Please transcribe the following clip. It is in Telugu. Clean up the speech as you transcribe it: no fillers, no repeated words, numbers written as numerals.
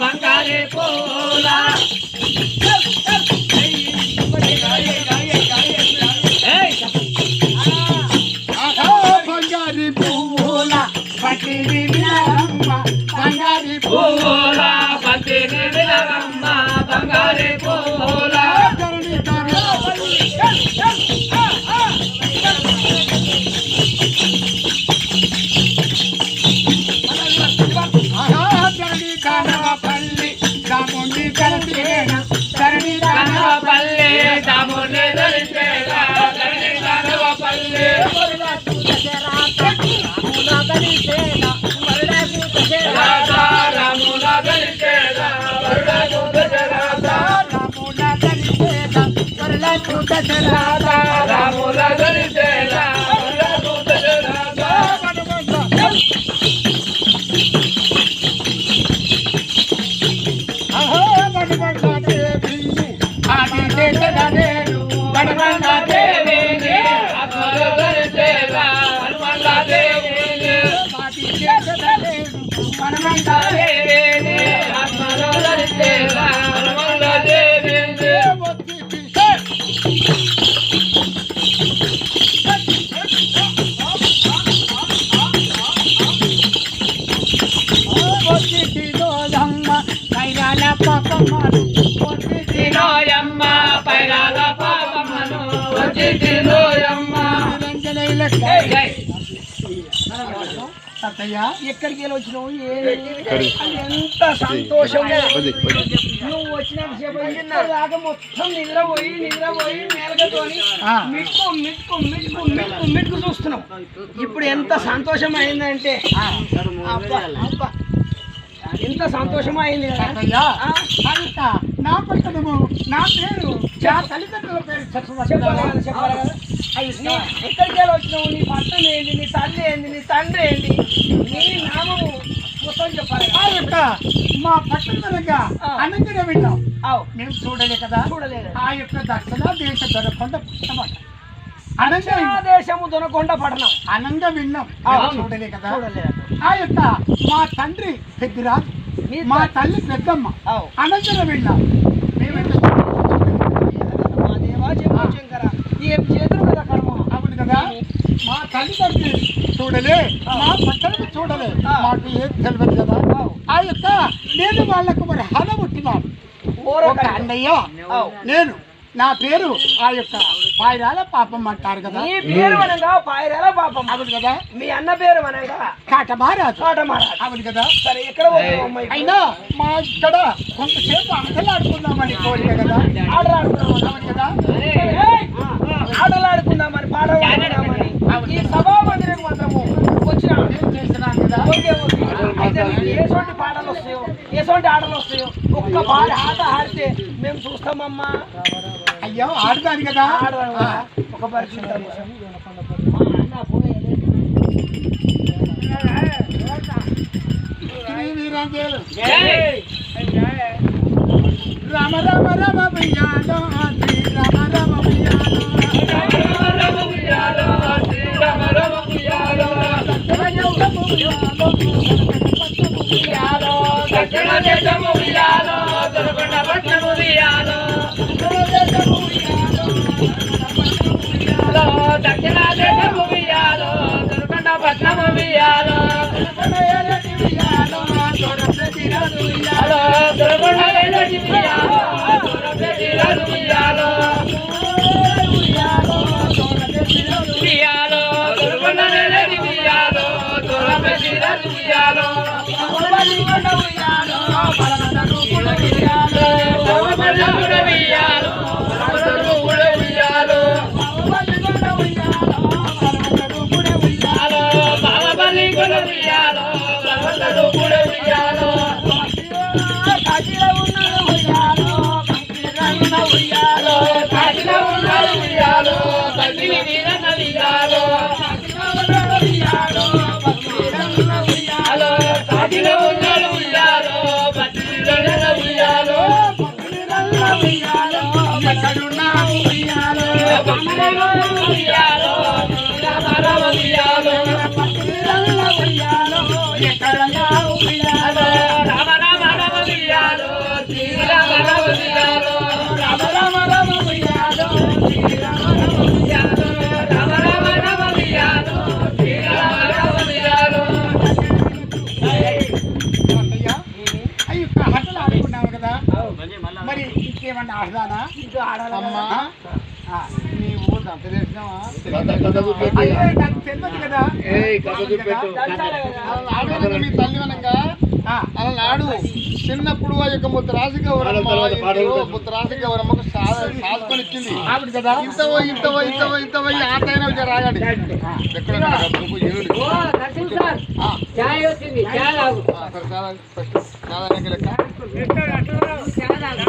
బంగారు పూల బంగారు పూల పతి వినరమ్మ బంగారు పూల పతి వినరమ్మ బంగారు పూల పల్లి దాముని కలిసేనా కరణి పల్లె దాముని కలిసేనా కరణి పల్లె ఎక్కడికి వెళ్ళి వచ్చినావు ఎంత సంతోషం నువ్వు వచ్చినాక మొత్తం నిద్రపోయి మేలకతోని మిట్కు మిట్కు మిట్కు మిట్కు మిట్కు చూస్తున్నావు ఇప్పుడు ఎంత సంతోషం అయిందంటే ఎంత సంతోషం అయింది నా పట్టణము నా పేరు తల్లిదండ్రుల పేరు చెప్పాలి కదా ఎక్కడికి వెళ్ళి వచ్చినావు నీ పట్టణం ఏంటి నీ తల్లి ఏంటి నీ తండ్రి ఏంటి నీ నామము మొత్తం చెప్పాలి మా పట్టణంగా అనంతరం విన్నాం మేము చూడలే కదా చూడలేదు ఆ యొక్క దక్షిణ దేశ దొరకొండ దేశము దొరకొండ పట్టణం అనంగా విన్నాం చూడలే కదా చూడలేదు ఆ యొక్క మా తండ్రి పెద్దరాజు మా తల్లి పెద్దమ్మ అనంతరం విన్నాం ఏం చేతులు కదా కర్మ అవును కదా మా తల్లిదండ్రి చూడలే మా పట్టణం చూడలే మాకు ఏం తెలియదు కదా ఆ యొక్క నేను వాళ్ళకు మరి హల పుట్టినాను అన్నయ్య నేను నా పేరు ఆ యొక్క పాయిరాల పాపం అంటారు కదా నీ పేరు అనగా పాయిరాల పాపం అవును కదా మీ అన్న పేరు అనగా కాటమారాజు అవును కదా సరే ఎక్కడ అయినా మా ఇక్కడ కొంతసేపు ఆటలాడుకుందామని కోరిక కదా ఆటలాడుకుందాం అవును కదా ఆటలాడుకుందామని పాడవాడుకుందామని ఈ సభా మందిరం మాత్రము వచ్చిన చేస్తున్నాను కదా ఎటువంటి పాటలు వస్తాయో ఎటువంటి ఆటలు వస్తాయో ఒక్క ఆట ఆడితే మేము చూస్తామమ్మా అయ్యో ఆడదాను కదా ఒక పరిస్థితి రామ రామ రామ బియ్యాలో రామ రామ బియ్యాలో అమ్మా ఆ. నీవు దంత చేసినావా అయ్యో, నాకు తెలియదు కదా. ఆడవాళ్ళకి మీ తల్లి వనంగా అలా నాడు చిన్నప్పుడు ఆ యొక్క ముత్తరాజు ముత్తరాజు గౌరమ్మకు సాధుకొని ఇచ్చింది కదా. ఇంత పోయి ఆటైనా రాగాడి ఎక్కడ ఓ నరసింహ సార్ చాయ్ వచ్చింది, చాయ్ తాగు. చాలా ఫస్ట్ చాలా లెక్క చాయ్ తాగు.